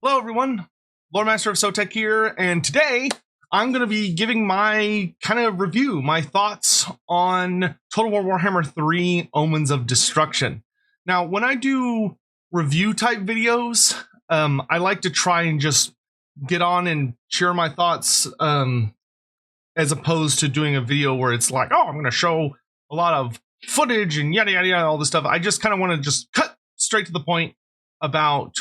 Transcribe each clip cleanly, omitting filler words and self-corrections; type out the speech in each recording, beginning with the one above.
Hello everyone, Loremaster of Sotek here, and today I'm going to be giving my kind of review, my thoughts on Total War Warhammer 3 Omens of Destruction. Now, when I do review type videos, I like to try and just get on and share my thoughts as opposed to doing a video where it's like, oh, I'm going to show a lot of footage and yada yada yada, all this stuff. I just kind of want to just cut straight to the point about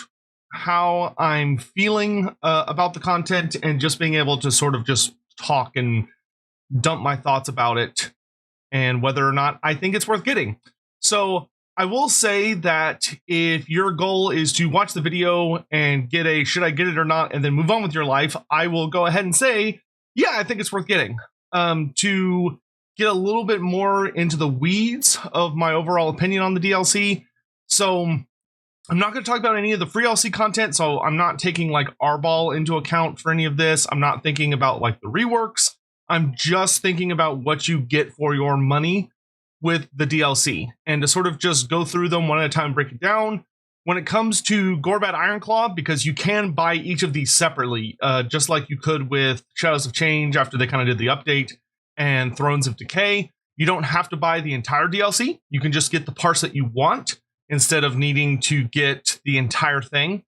how I'm feeling about the content and just being able to sort of just talk and dump my thoughts about it and whether or not I think it's worth getting. So I will say that if your goal is to watch the video and get a should I get it or not and then move on with your life, I will go ahead and say, yeah, I think it's worth getting. To get a little bit more into the weeds of my overall opinion on the DLC. So I'm not going to talk about any of the free DLC content, so I'm not taking like Arbol into account for any of this. I'm not thinking about like the reworks. I'm just thinking about what you get for your money with the DLC, and to sort of just go through them one at a time, break it down. When it comes to Gorbad Ironclaw, because you can buy each of these separately, just like you could with Shadows of Change after they kind of did the update, and Thrones of Decay, you don't have to buy the entire DLC. You can just get the parts that you want, instead of needing to get the entire thing.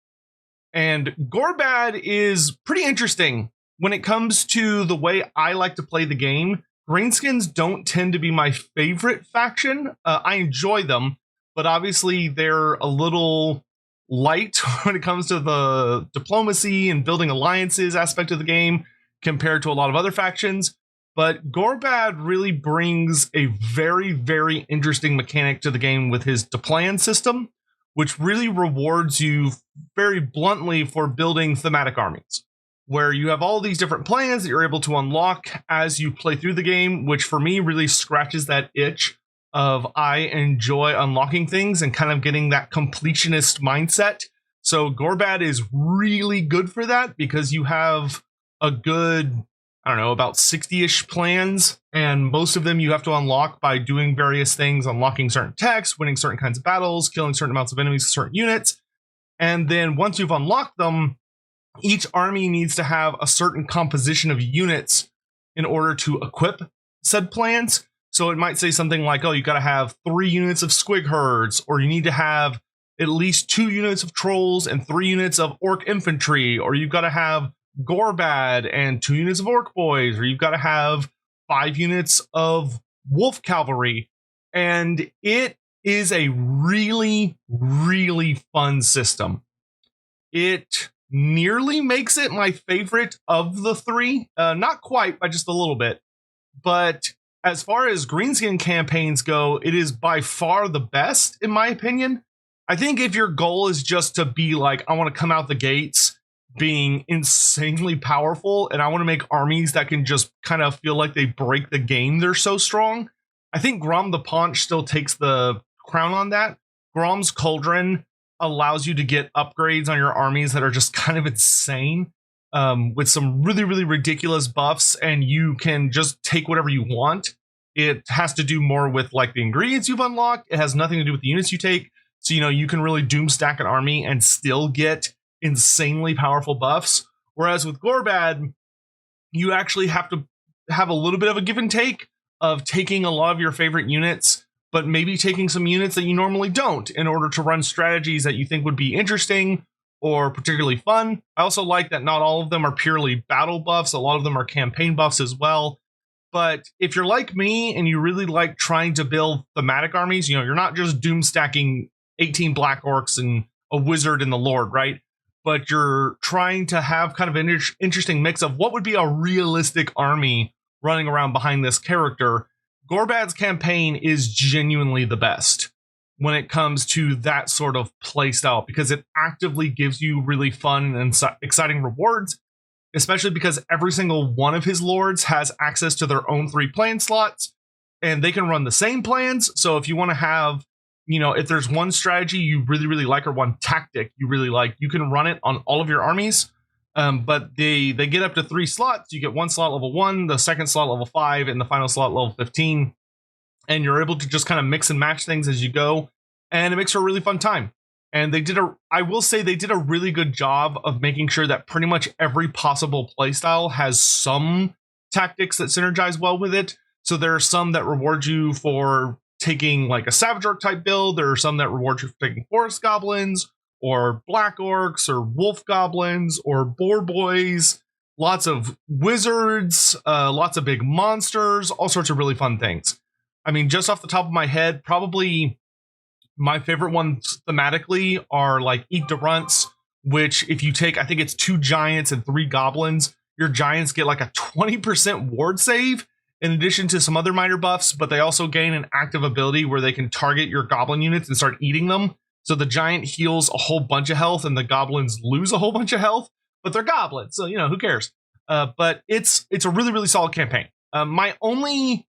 And Gorbad is pretty interesting when it comes to the way I like to play the game. Greenskins don't tend to be my favorite faction. I enjoy them, but obviously they're a little light when it comes to the diplomacy and building alliances aspect of the game compared to a lot of other factions. But Gorbad really brings a very, very interesting mechanic to the game with his deplan system, which really rewards you very bluntly for building thematic armies, where you have all these different plans that you're able to unlock as you play through the game, which for me really scratches that itch of I enjoy unlocking things and kind of getting that completionist mindset. So Gorbad is really good for that because you have a good, I don't know, about 60-ish plans, and most of them you have to unlock by doing various things, unlocking certain techs, winning certain kinds of battles, killing certain amounts of enemies, certain units. And then once you've unlocked them, each army needs to have a certain composition of units in order to equip said plans. So it might say something like, oh, you got to have 3 units of squig herds, or you need to have at least 2 units of trolls and 3 units of orc infantry, or you've got to have Gorbad and 2 units of orc boys, or you've got to have 5 units of wolf cavalry. And it is a really, really fun system. It nearly makes it my favorite of the 3. Not quite, by just a little bit. But as far as Greenskin campaigns go, it is by far the best, in my opinion. I think if your goal is just to be like, I want to come out the gates being insanely powerful, and I want to make armies that can just kind of feel like they break the game, they're so strong, I think Grom the Paunch still takes the crown on that. Grom's Cauldron allows you to get upgrades on your armies that are just kind of insane, with some really, really ridiculous buffs, and you can just take whatever you want. It has to do more with like the ingredients you've unlocked. It has nothing to do with the units you take. So, you know, you can really doom stack an army and still get insanely powerful buffs. Whereas with Gorbad, you actually have to have a little bit of a give and take of taking a lot of your favorite units, but maybe taking some units that you normally don't in order to run strategies that you think would be interesting or particularly fun. I also like that not all of them are purely battle buffs. A lot of them are campaign buffs as well. But if you're like me and you really like trying to build thematic armies, you know, you're not just doom stacking 18 black orcs and a wizard and the lord, right? But you're trying to have kind of an interesting mix of what would be a realistic army running around behind this character. Gorbad's campaign is genuinely the best when it comes to that sort of play style, because it actively gives you really fun and exciting rewards, especially because every single one of his lords has access to their own 3 plan slots, and they can run the same plans. So if you want to have, you know, if there's one strategy you really, really like, or one tactic you really like, you can run it on all of your armies. But they get up to 3 slots. You get 1 slot level 1, the second slot level 5, and the final slot level 15. And you're able to just kind of mix and match things as you go. And it makes for a really fun time. And I will say they did a really good job of making sure that pretty much every possible playstyle has some tactics that synergize well with it. So there are some that reward you for taking like a Savage Orc type build. There are some that reward you for taking Forest Goblins or Black Orcs or Wolf Goblins or Boar Boys. Lots of wizards, lots of big monsters, all sorts of really fun things. I mean, just off the top of my head, probably my favorite ones thematically are like Eat the Runts, which if you take, I think it's 2 giants and 3 goblins, your giants get like a 20% ward save in addition to some other minor buffs, but they also gain an active ability where they can target your goblin units and start eating them. So the giant heals a whole bunch of health and the goblins lose a whole bunch of health, but they're goblins, so, you know, who cares? But it's a really, really solid campaign. My only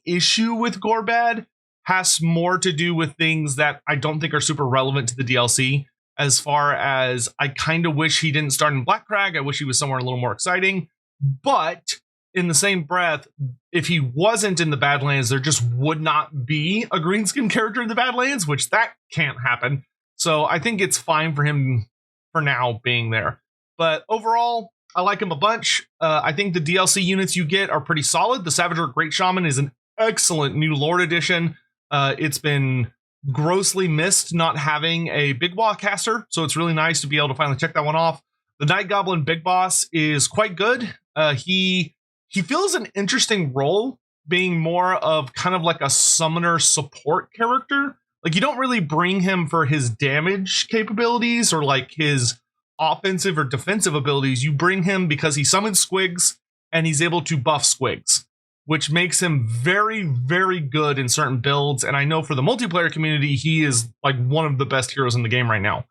issue with Gorbad has more to do with things that I don't think are super relevant to the DLC. As far as I kind of wish he didn't start in Black Crag. I wish he was somewhere a little more exciting. But in the same breath, if he wasn't in the Badlands, there just would not be a Greenskin character in the Badlands, which that can't happen. So I think it's fine for him for now being there. But overall, I like him a bunch. I think the DLC units you get are pretty solid. The Savage Orc Great Shaman is an excellent new Lord edition. It's been grossly missed not having a Big Boss caster, so it's really nice to be able to finally check that one off. The Night Goblin Big Boss is quite good. He feels an interesting role, being more of kind of like a summoner support character. Like, you don't really bring him for his damage capabilities or like his offensive or defensive abilities. You bring him because he summons squigs and he's able to buff squigs, which makes him very, very good in certain builds. And I know for the multiplayer community, he is like one of the best heroes in the game right now.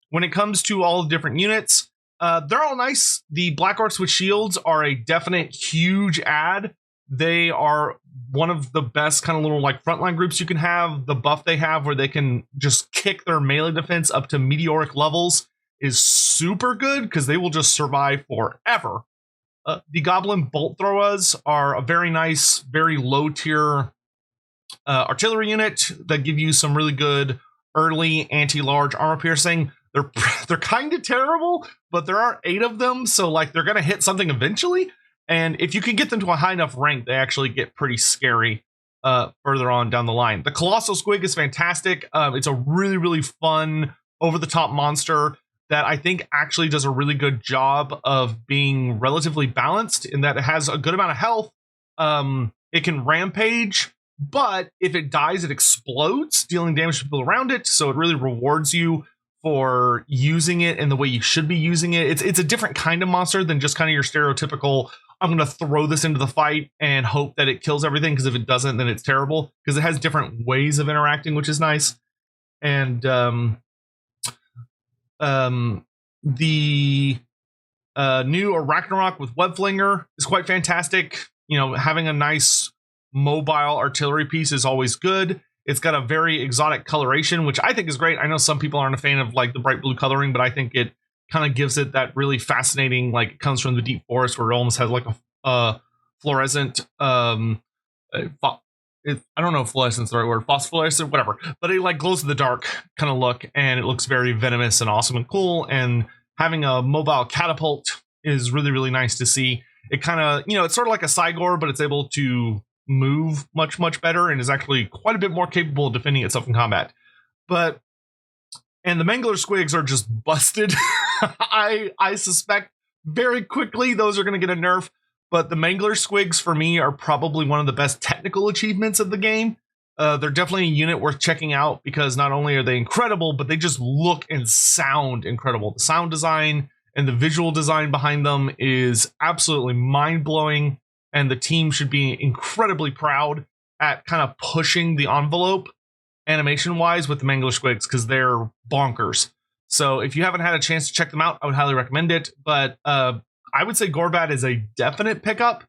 When it comes to all the different units, they're all nice. The Black Orcs with shields are a definite huge add. They are one of the best kind of little like frontline groups you can have. The buff they have where they can just kick their melee defense up to meteoric levels is super good because they will just survive forever. The Goblin Bolt Throwers are a very nice, very low tier artillery unit that give you some really good early anti-large armor piercing. They're kind of terrible, but there are 8 of them, so like they're gonna hit something eventually. And if you can get them to a high enough rank, they actually get pretty scary further on down the line. The Colossal Squig is fantastic. It's a really, really fun, over-the-top monster that I think actually does a really good job of being relatively balanced in that it has a good amount of health. It can rampage, but if it dies, it explodes, dealing damage to people around it. So it really rewards you for using it in the way you should be using it. It's a different kind of monster than just kind of your stereotypical, I'm going to throw this into the fight and hope that it kills everything, because if it doesn't, then it's terrible, because it has different ways of interacting, which is nice. And the new Ragnarok with Webflinger is quite fantastic. You know, having a nice mobile artillery piece is always good. It's got a very exotic coloration, which I think is great. I know some people aren't a fan of like the bright blue coloring, but I think it kind of gives it that really fascinating, like it comes from the deep forest where it almost has like a fluorescent I don't know if fluorescent's the right word, phosphorescent, whatever, but it like glows in the dark kind of look, and it looks very venomous and awesome and cool. And having a mobile catapult is really, really nice to see. It kind of, you know, it's sort of like a Cygor, but it's able to move much, much better and is actually quite a bit more capable of defending itself in combat. And the Mangler Squigs are just busted. I suspect very quickly those are going to get a nerf. But the Mangler Squigs, for me, are probably one of the best technical achievements of the game. They're definitely a unit worth checking out, because not only are they incredible, but they just look and sound incredible. The sound design and the visual design behind them is absolutely mind-blowing, and the team should be incredibly proud at kind of pushing the envelope animation-wise with the Mangler Squigs, because they're bonkers. So if you haven't had a chance to check them out, I would highly recommend it. But I would say Gorbad is a definite pickup.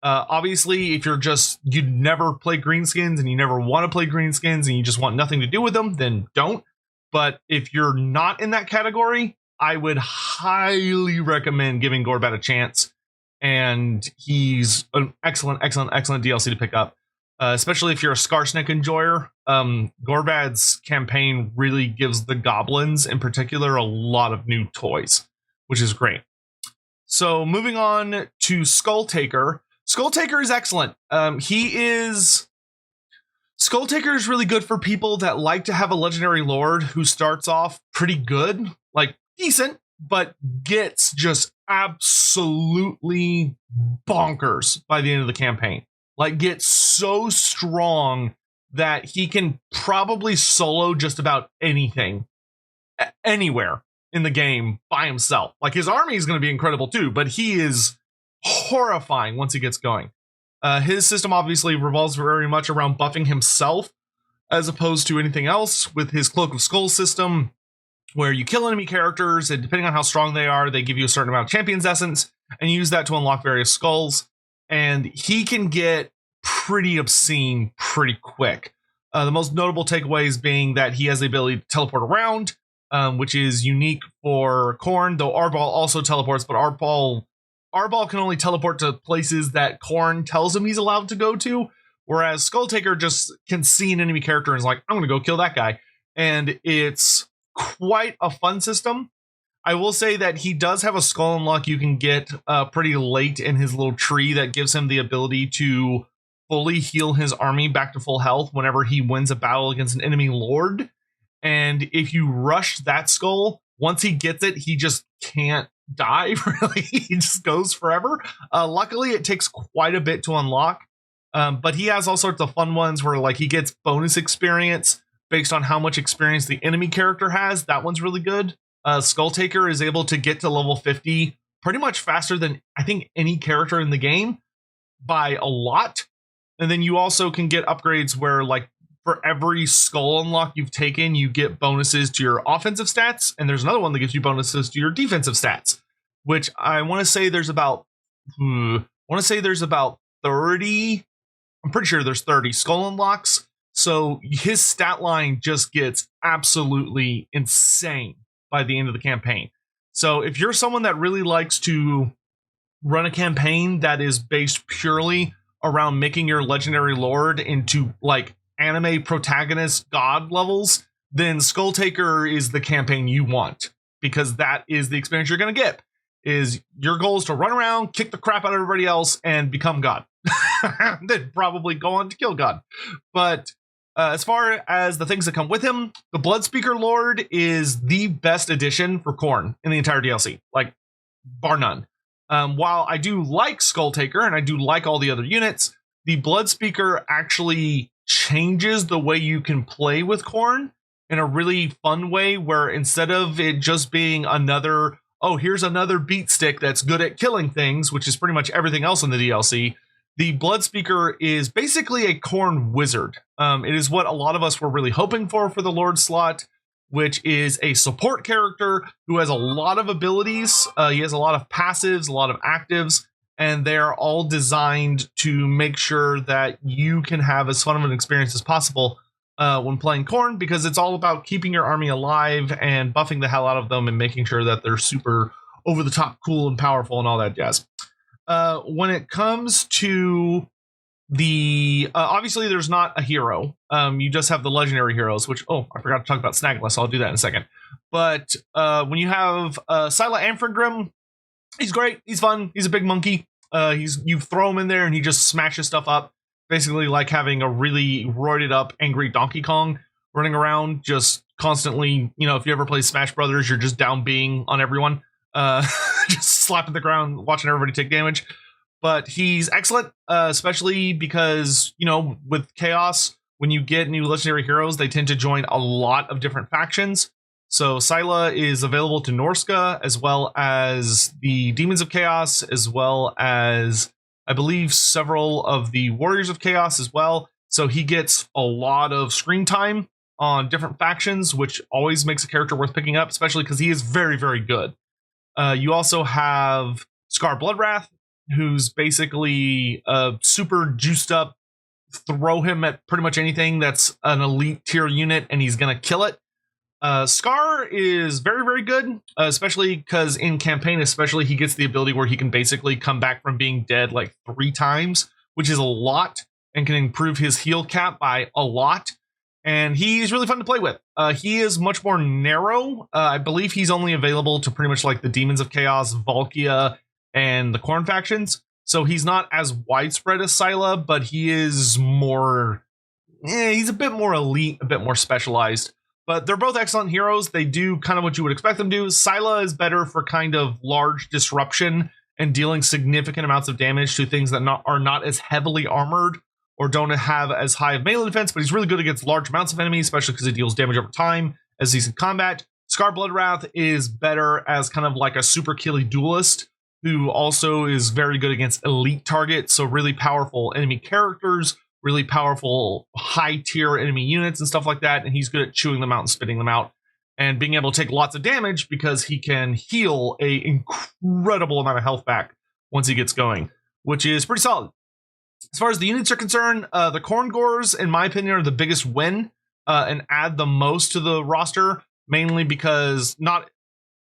Obviously, if you'd never play Greenskins and you never want to play Greenskins and you just want nothing to do with them, then don't. But if you're not in that category, I would highly recommend giving Gorbad a chance. And he's an excellent, excellent, excellent DLC to pick up. especially if you're a Skarsnik enjoyer. Gorbad's campaign really gives the goblins in particular a lot of new toys, which is great. So moving on to Skulltaker. Skulltaker is excellent. Skulltaker is really good for people that like to have a legendary lord who starts off pretty good, like decent, but gets just absolutely bonkers by the end of the campaign. Like gets so strong that he can probably solo just about anything, anywhere in the game by himself. Like his army is going to be incredible too, but he is horrifying once he gets going. His system obviously revolves very much around buffing himself as opposed to anything else, with his Cloak of Skulls system, where you kill enemy characters, and depending on how strong they are, they give you a certain amount of Champion's Essence, and you use that to unlock various skulls. And he can get pretty obscene pretty quick. The most notable takeaways being that he has the ability to teleport around, which is unique for Khorne, though Arbol also teleports, but Arbol can only teleport to places that Khorne tells him he's allowed to go to, whereas Skulltaker just can see an enemy character and is like, I'm going to go kill that guy. And it's quite a fun system. I will say that he does have a skull unlock you can get pretty late in his little tree that gives him the ability to fully heal his army back to full health whenever he wins a battle against an enemy lord. And if you rush that skull, once he gets it, he just can't die, really. He just goes forever. Luckily, it takes quite a bit to unlock, but he has all sorts of fun ones where like he gets bonus experience based on how much experience the enemy character has. That one's really good. Skulltaker is able to get to level 50 pretty much faster than I think any character in the game by a lot. And then you also can get upgrades where like for every skull unlock you've taken, you get bonuses to your offensive stats. And there's another one that gives you bonuses to your defensive stats, which I want to say there's about 30. I'm pretty sure there's 30 skull unlocks. So his stat line just gets absolutely insane by the end of the campaign. So if you're someone that really likes to run a campaign that is based purely around making your legendary lord into like anime protagonist god levels, then Skulltaker is the campaign you want, because that is the experience you're going to get. Is your goal is to run around, kick the crap out of everybody else, and become God. Then probably go on to kill God. But as far as the things that come with him, the Bloodspeaker Lord is the best addition for Khorne in the entire DLC, like bar none. While I do like Skulltaker and I do like all the other units, the Bloodspeaker actually changes the way you can play with Khorne in a really fun way, where instead of it just being another, oh, here's another beat stick that's good at killing things, which is pretty much everything else in the DLC, the Bloodspeaker is basically a Khorne wizard. It is what a lot of us were really hoping for the Lord slot, which is a support character who has a lot of abilities. He has a lot of passives, a lot of actives, and they're all designed to make sure that you can have as fun of an experience as possible when playing Khorne, because it's all about keeping your army alive and buffing the hell out of them and making sure that they're super over the top cool and powerful and all that jazz. When it comes to the obviously there's not a hero, you just have the legendary heroes, which I forgot to talk about Snagless. I'll do that in a second. But when you have Scylla Amphingrim, he's great, he's fun, he's a big monkey. You throw him in there and he just smashes stuff up, basically like having a really roided up angry Donkey Kong running around just constantly. You know, if you ever play Smash Brothers, you're just down being on everyone, just slapping the ground, watching everybody take damage. But he's excellent, especially because, you know, with Chaos, when you get new legendary heroes, they tend to join a lot of different factions. So Scylla is available to Norska, as well as the Demons of Chaos, as well as, I believe, several of the Warriors of Chaos as well. So he gets a lot of screen time on different factions, which always makes a character worth picking up, especially because he is very, very good. You also have Scar Bloodwrath, who's basically a super juiced up, throw him at pretty much anything that's an elite tier unit and he's going to kill it. Scar is very, very good, especially because in campaign, especially, he gets the ability where he can basically come back from being dead like 3 times, which is a lot. and can improve his heal cap by a lot. And he's really fun to play with. He is much more narrow. I believe he's only available to pretty much like the Demons of Chaos, Valkia, and the Khorne factions. So he's not as widespread as Scylla, but he is more... he's a bit more elite, a bit more specialized. But they're both excellent heroes. They do kind of what you would expect them to do. Scylla is better for kind of large disruption and dealing significant amounts of damage to things that are not as heavily armored or don't have as high of melee defense, but he's really good against large amounts of enemies, especially because he deals damage over time as he's in combat. Scar Bloodwrath is better as kind of like a super killy duelist who also is very good against elite targets, so really powerful enemy characters, really powerful high tier enemy units and stuff like that, and he's good at chewing them out and spitting them out and being able to take lots of damage because he can heal a incredible amount of health back once he gets going, which is pretty solid. As far as the units are concerned, the Khorne Gores, in my opinion, are the biggest win and add the most to the roster, mainly because not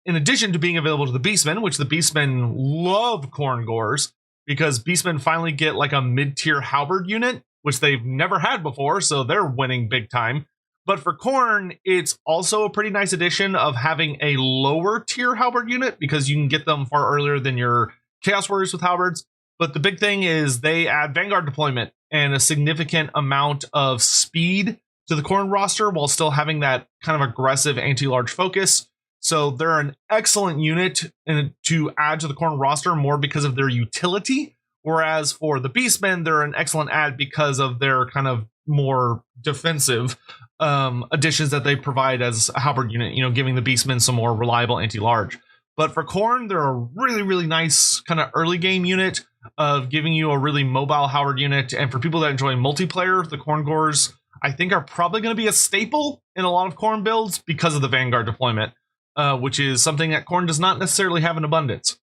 in addition to being available to the Beastmen, which the Beastmen love Khorne Gores, because Beastmen finally get like a mid-tier halberd unit, which they've never had before, so they're winning big time. But for Khorne, it's also a pretty nice addition of having a lower tier halberd unit, because you can get them far earlier than your Chaos Warriors with halberds. But the big thing is they add Vanguard deployment and a significant amount of speed to the Khorne roster while still having that kind of aggressive anti-large focus. So they're an excellent unit to add to the Khorne roster more because of their utility. Whereas for the Beastmen, they're an excellent add because of their kind of more defensive additions that they provide as a halberd unit, giving the Beastmen some more reliable anti-large. But for Khorne, they're a really, really nice kind of early game unit of giving you a really mobile halberd unit. And for people that enjoy multiplayer, the Khorne Gores, I think, are probably going to be a staple in a lot of Khorne builds because of the Vanguard deployment, which is something that Khorne does not necessarily have in abundance.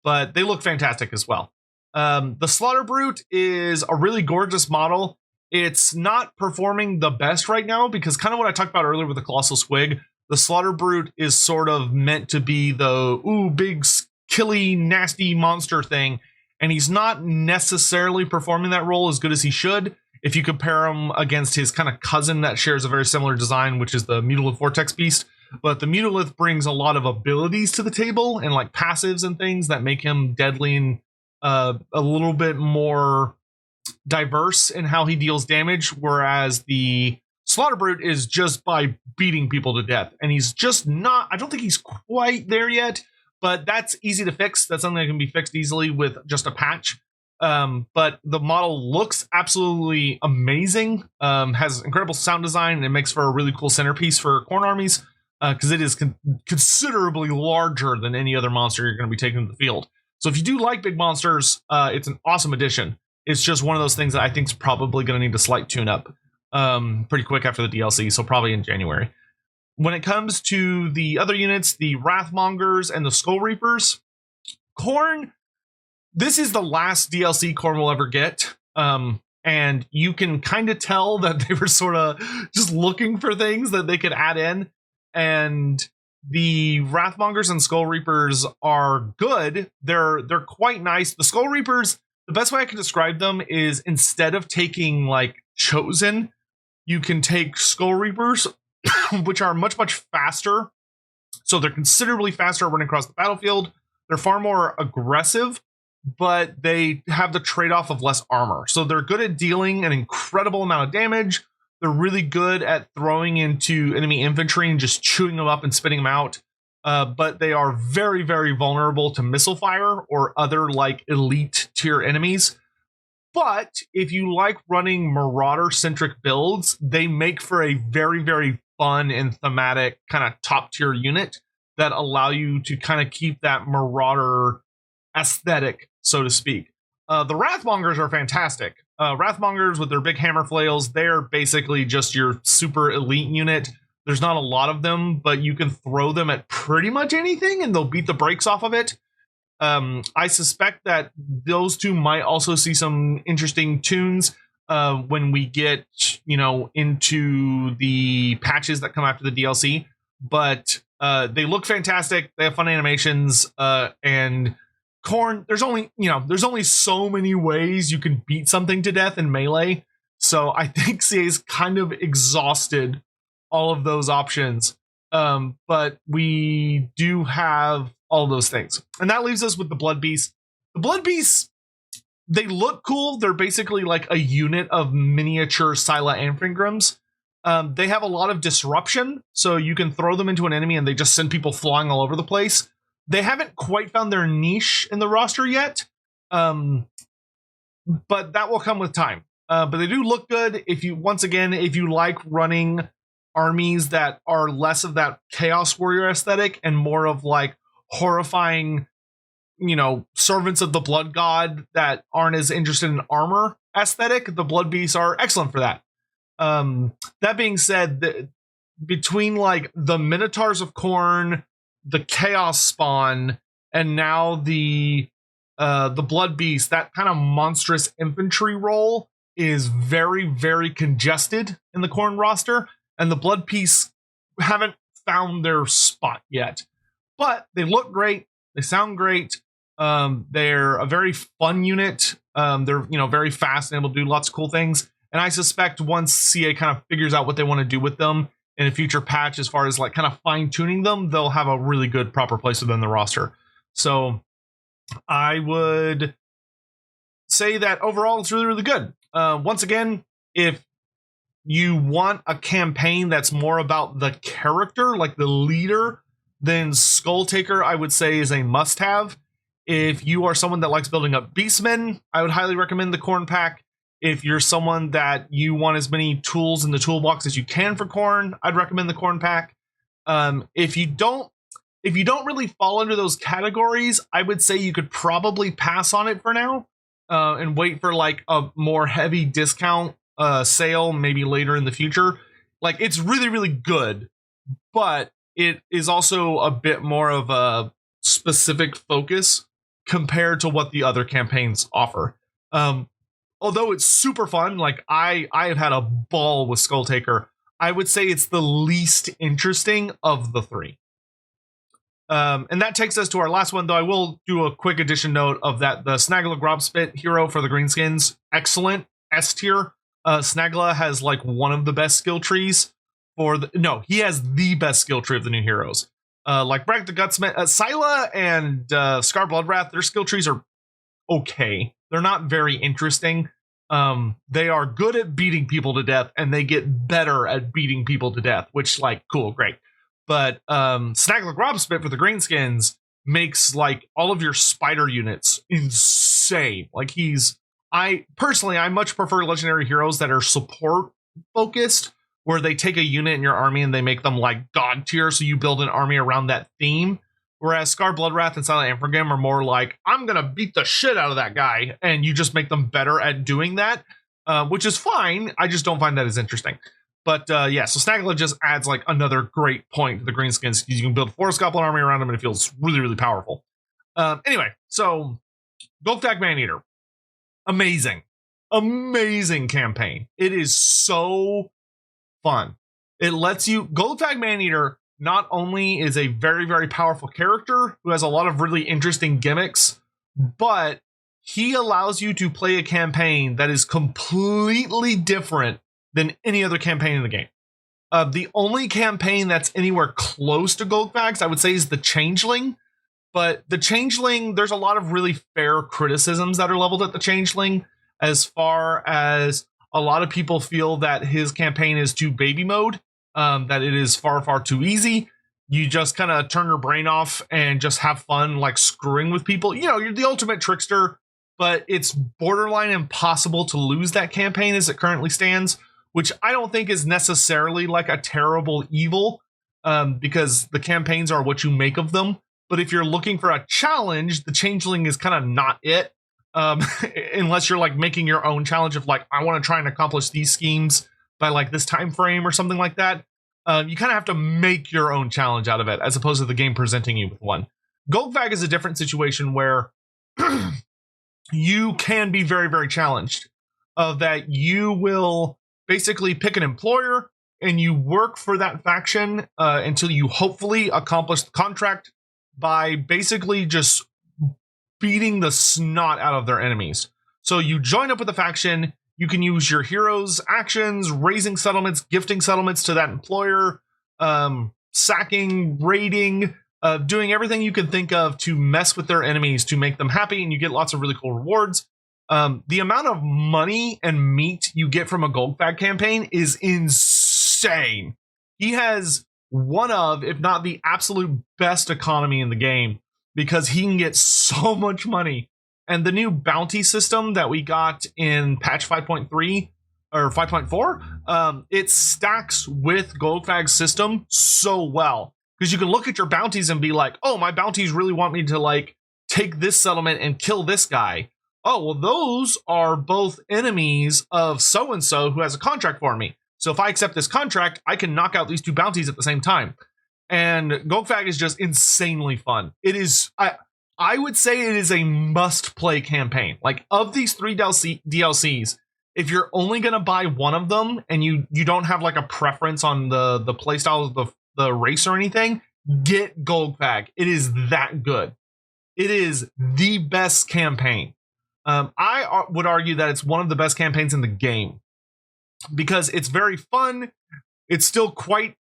But they look fantastic as well. The Slaughter Brute is a really gorgeous model. It's not performing the best right now because kind of what I talked about earlier with the Colossal Squig, the Slaughter Brute is sort of meant to be the big, killy, nasty monster thing, and he's not necessarily performing that role as good as he should if you compare him against his kind of cousin that shares a very similar design, which is the Mutalith Vortex Beast. But the Mutalith brings a lot of abilities to the table and like passives and things that make him deadly and a little bit more diverse in how he deals damage, whereas the Slaughter Brute is just by beating people to death, and he's just not, I don't think he's quite there yet, but that's easy to fix. That's something that can be fixed easily with just a patch. But the model looks absolutely amazing, has incredible sound design, and it makes for a really cool centerpiece for Khorne armies because it is considerably larger than any other monster you're going to be taking to the field. So if you do like big monsters, it's an awesome addition. It's just one of those things that I think is probably going to need a slight tune-up pretty quick after the DLC, so probably in January. When it comes to the other units, the Wrathmongers and the Skull Reapers, Khorne, this is the last DLC Khorne will ever get. And you can kind of tell that they were sort of just looking for things that they could add in. And the Wrathmongers and Skull Reapers are good. They're quite nice. The Skull Reapers, the best way I can describe them is instead of taking like Chosen, you can take Skull Reapers, which are much, much faster. So they're considerably faster running across the battlefield. They're far more aggressive, but they have the trade-off of less armor. So they're good at dealing an incredible amount of damage. They're really good at throwing into enemy infantry and just chewing them up and spitting them out. But they are very, very vulnerable to missile fire or other like elite tier enemies. But if you like running Marauder-centric builds, they make for a very, very fun and thematic kind of top tier unit that allow you to kind of keep that Marauder aesthetic, so to speak. The Wrathmongers are fantastic. Wrathmongers with their big hammer flails, they're basically just your super elite unit. There's not a lot of them, but you can throw them at pretty much anything and they'll beat the brakes off of it. I suspect that those two might also see some interesting tunes when we get, into the patches that come after the DLC. But they look fantastic. They have fun animations, and Khorne, there's only so many ways you can beat something to death in melee. So I think CA's kind of exhausted all of those options. But we do have all those things. And that leaves us with the Blood Beasts. The Blood Beasts, they look cool. They're basically like a unit of miniature Scylla Amphigrams. They have a lot of disruption, so you can throw them into an enemy and they just send people flying all over the place. They haven't quite found their niche in the roster yet, but that will come with time. But they do look good. If you like running armies that are less of that Chaos Warrior aesthetic and more of like horrifying, servants of the Blood God that aren't as interested in armor aesthetic, the Blood Beasts are excellent for that. That being said, between like the Minotaurs of Khorne, the Chaos Spawn, and now the Blood Beast, that kind of monstrous infantry role is very, very congested in the Khorne roster, and the Blood Beasts haven't found their spot yet. But they look great, they sound great. They're a very fun unit. They're very fast and able to do lots of cool things. And I suspect once CA kind of figures out what they want to do with them in a future patch, as far as like kind of fine tuning them, they'll have a really good proper place within the roster. So I would say that overall it's really, really good. Once again, if you want a campaign that's more about the character, like the leader, then Skulltaker, I would say, is a must-have. If you are someone that likes building up beastmen, I would highly recommend the Khorne pack. If you're someone that you want as many tools in the toolbox as you can for Khorne, I'd recommend the Khorne pack. If you don't really fall under those categories, I would say you could probably pass on it for now and wait for like a more heavy discount sale maybe later in the future. Like, it's really, really good, but it is also a bit more of a specific focus compared to what the other campaigns offer. Although it's super fun, like I have had a ball with Skulltaker, I would say it's the least interesting of the three. And that takes us to our last one, though I will do a quick addition note of that. The Snagla Grobspit hero for the Greenskins, excellent, S tier. Snagla has like one of the best skill trees he has the best skill tree of the new heroes. Like Bragg the Gutsman, Scylla and Scar Bloodwrath, their skill trees are okay. They're not very interesting. They are good at beating people to death, and they get better at beating people to death, which, like, cool, great. But Snagla Grobspit for the Greenskins makes like all of your spider units insane. Like, I much prefer legendary heroes that are support focused, where they take a unit in your army and they make them like god tier, so you build an army around that theme. Whereas Scar Bloodwrath and Silent Amphigram are more like, I'm going to beat the shit out of that guy, and you just make them better at doing that, which is fine. I just don't find that as interesting. But yeah, so Snagla just adds like another great point to the Greenskins, because you can build 4 Goblin army around them and it feels really, really powerful. Anyway, so Goldthrug Maneater. Amazing. Amazing campaign. It is so fun. It lets you... Goldthrug Maneater not only is a very, very powerful character who has a lot of really interesting gimmicks, but he allows you to play a campaign that is completely different than any other campaign in the game. The only campaign that's anywhere close to Goldthrug's, I would say, is the Changeling. But the Changeling, there's a lot of really fair criticisms that are leveled at the Changeling, as far as a lot of people feel that his campaign is too baby mode, that it is far, far too easy. You just kind of turn your brain off and just have fun, like screwing with people. You know, you're the ultimate trickster, but it's borderline impossible to lose that campaign as it currently stands, which I don't think is necessarily like a terrible evil, because the campaigns are what you make of them. But if you're looking for a challenge, the Changeling is kind of not it. Unless you're like making your own challenge of like, I want to try and accomplish these schemes by like this time frame or something like that. You kind of have to make your own challenge out of it, as opposed to the game presenting you with one. Goldthrug is a different situation where you can be very, very challenged. That you will basically pick an employer and you work for that faction until you hopefully accomplish the contract by basically just beating the snot out of their enemies. So you join up with a faction, you can use your heroes' actions, raising settlements, gifting settlements to that employer, sacking, raiding, doing everything you can think of to mess with their enemies to make them happy, and you get lots of really cool rewards. The amount of money and meat you get from a Goldthrug campaign is insane. He has one of, if not the absolute best economy in the game, because he can get so much money. And the new bounty system that we got in patch 5.3 or 5.4, it stacks with Goldthrug's system so well. Because you can look at your bounties and be like, oh, my bounties really want me to like take this settlement and kill this guy. Oh, well, those are both enemies of so-and-so who has a contract for me. So if I accept this contract, I can knock out these two bounties at the same time. And Goldthrug is just insanely fun. It is, I would say it is a must-play campaign. Like, of these 3 DLCs, if you're only going to buy one of them and you don't have like a preference on the playstyle of the race or anything, get Goldthrug. It is that good. It is the best campaign. I would argue that it's one of the best campaigns in the game because it's very fun. It's still quite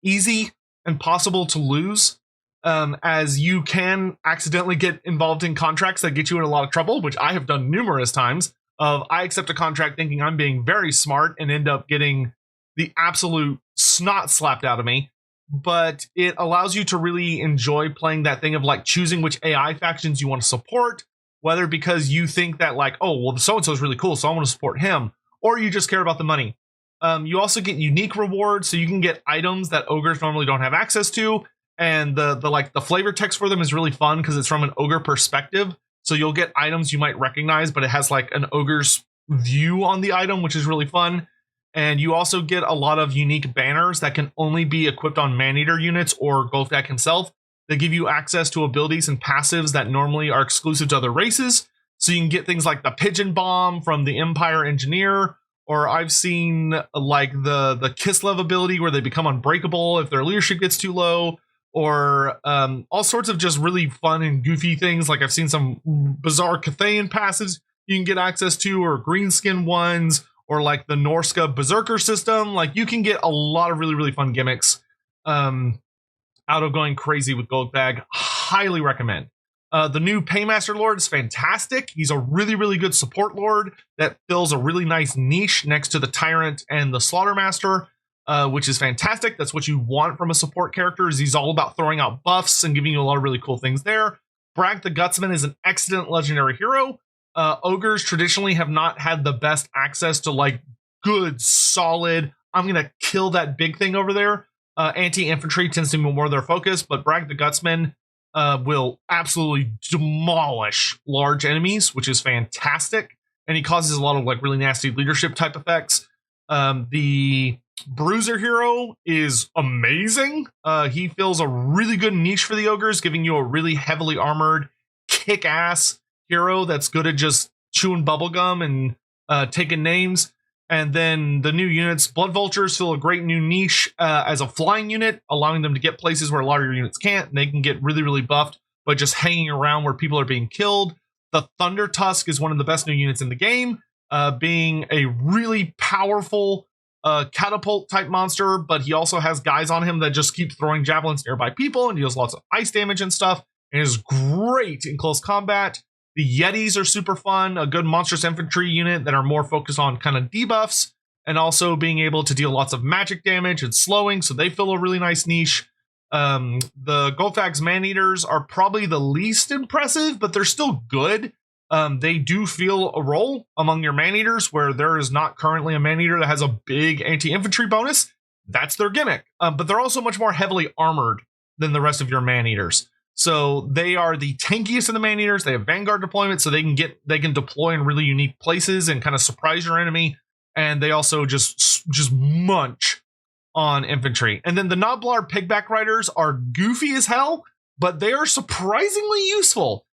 easy and possible to lose, as you can accidentally get involved in contracts that get you in a lot of trouble, which I have done numerous times. I accept a contract thinking I'm being very smart and end up getting the absolute snot slapped out of me. But it allows you to really enjoy playing that thing of like choosing which AI factions you want to support, whether because you think that like, oh, well, so-and-so is really cool, so I want to support him, or you just care about the money. You also get unique rewards, so you can get items that ogres normally don't have access to, and the flavor text for them is really fun because it's from an ogre perspective. So you'll get items you might recognize, but it has like an ogre's view on the item, which is really fun. And you also get a lot of unique banners that can only be equipped on Maneater units or Goldthrug himself. They give you access to abilities and passives that normally are exclusive to other races. So you can get things like the Pigeon Bomb from the Empire Engineer, or I've seen like the Kislev ability where they become unbreakable if their leadership gets too low, or all sorts of just really fun and goofy things. Like I've seen some bizarre Cathayan passives you can get access to, or Greenskin ones, or like the Norska Berserker system. Like you can get a lot of really, really fun gimmicks out of going crazy with Goldthrug. Highly recommend. The new Paymaster Lord is fantastic. He's a really, really good support lord that fills a really nice niche next to the Tyrant and the Slaughtermaster, which is fantastic. That's what you want from a support character, is he's all about throwing out buffs and giving you a lot of really cool things there. Bragg the Gutsman is an excellent legendary hero. Ogres traditionally have not had the best access to like good, solid, I'm going to kill that big thing over there. Anti-infantry tends to be more their focus, but Bragg the Gutsman will absolutely demolish large enemies, which is fantastic. And he causes a lot of like really nasty leadership type effects. The Bruiser hero is amazing. He fills a really good niche for the ogres, giving you a really heavily armored, kick-ass hero that's good at just chewing bubblegum and taking names. And then the new units, Blood Vultures, fill a great new niche as a flying unit, allowing them to get places where a lot of your units can't. And they can get really, really buffed by just hanging around where people are being killed. The Thunder Tusk is one of the best new units in the game, being a really powerful catapult type monster, but he also has guys on him that just keep throwing javelins nearby people and deals lots of ice damage and stuff, and is great in close combat. The Yetis are super fun, a good monstrous infantry unit that are more focused on kind of debuffs and also being able to deal lots of magic damage and slowing, so they fill a really nice niche. The Goldthrug Maneaters are probably the least impressive, but they're still good. They do feel a role among your Maneaters where there is not currently a Maneater that has a big anti-infantry bonus. That's their gimmick. But they're also much more heavily armored than the rest of your Maneaters. So they are the tankiest of the Maneaters. They have Vanguard deployment, so they can deploy in really unique places and kind of surprise your enemy. And they also just munch on infantry. And then the Noblar Pigback Riders are goofy as hell, but they are surprisingly useful,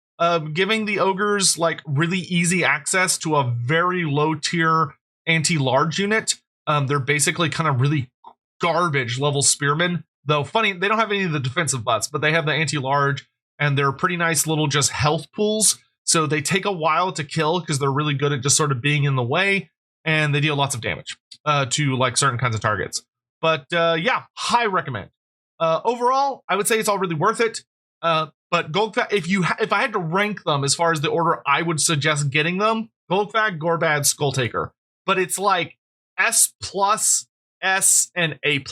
giving the ogres like really easy access to a very low tier anti-large unit. They're basically kind of really garbage level spearmen. Though funny, they don't have any of the defensive butts, but they have the anti-large. and they're pretty nice little just health pools. So they take a while to kill because they're really good at just sort of being in the way, and they deal lots of damage to like certain kinds of targets. But yeah, high recommend. Overall, I would say it's all really worth it. But Goldthrug, if I had to rank them as far as the order I would suggest getting them, Goldthrug, Gorbad, Skulltaker. But it's like S+, S, and A+.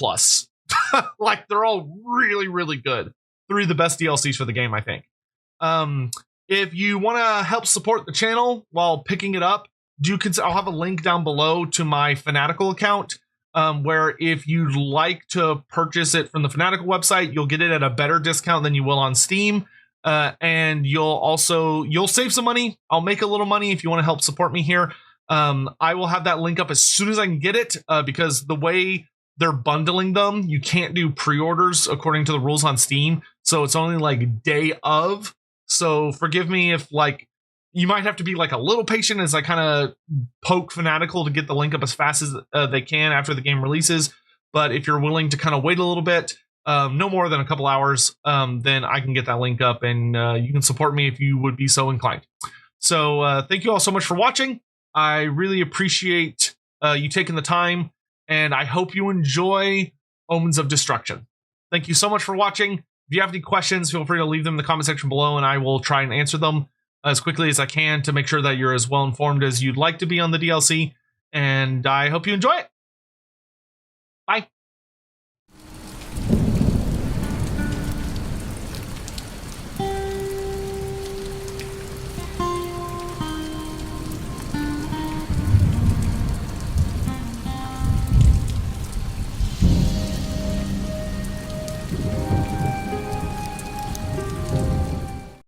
Like they're all really, really good. 3 of the best DLCs for the game, I think. If you want to help support the channel while picking it up, I'll have a link down below to my Fanatical account, where if you'd like to purchase it from the Fanatical website, you'll get it at a better discount than you will on Steam. And you'll save some money. I'll make a little money if you want to help support me here. I will have that link up as soon as I can get it, because the way they're bundling them, you can't do pre-orders according to the rules on Steam. So it's only like day of. So forgive me if like you might have to be like a little patient as I kind of poke Fanatical to get the link up as fast as they can after the game releases. But if you're willing to kind of wait a little bit, no more than a couple hours, then I can get that link up, and you can support me if you would be so inclined. So thank you all so much for watching. I really appreciate you taking the time, and I hope you enjoy Omens of Destruction. Thank you so much for watching. If you have any questions, feel free to leave them in the comment section below, and I will try and answer them as quickly as I can to make sure that you're as well informed as you'd like to be on the DLC. And I hope you enjoy it.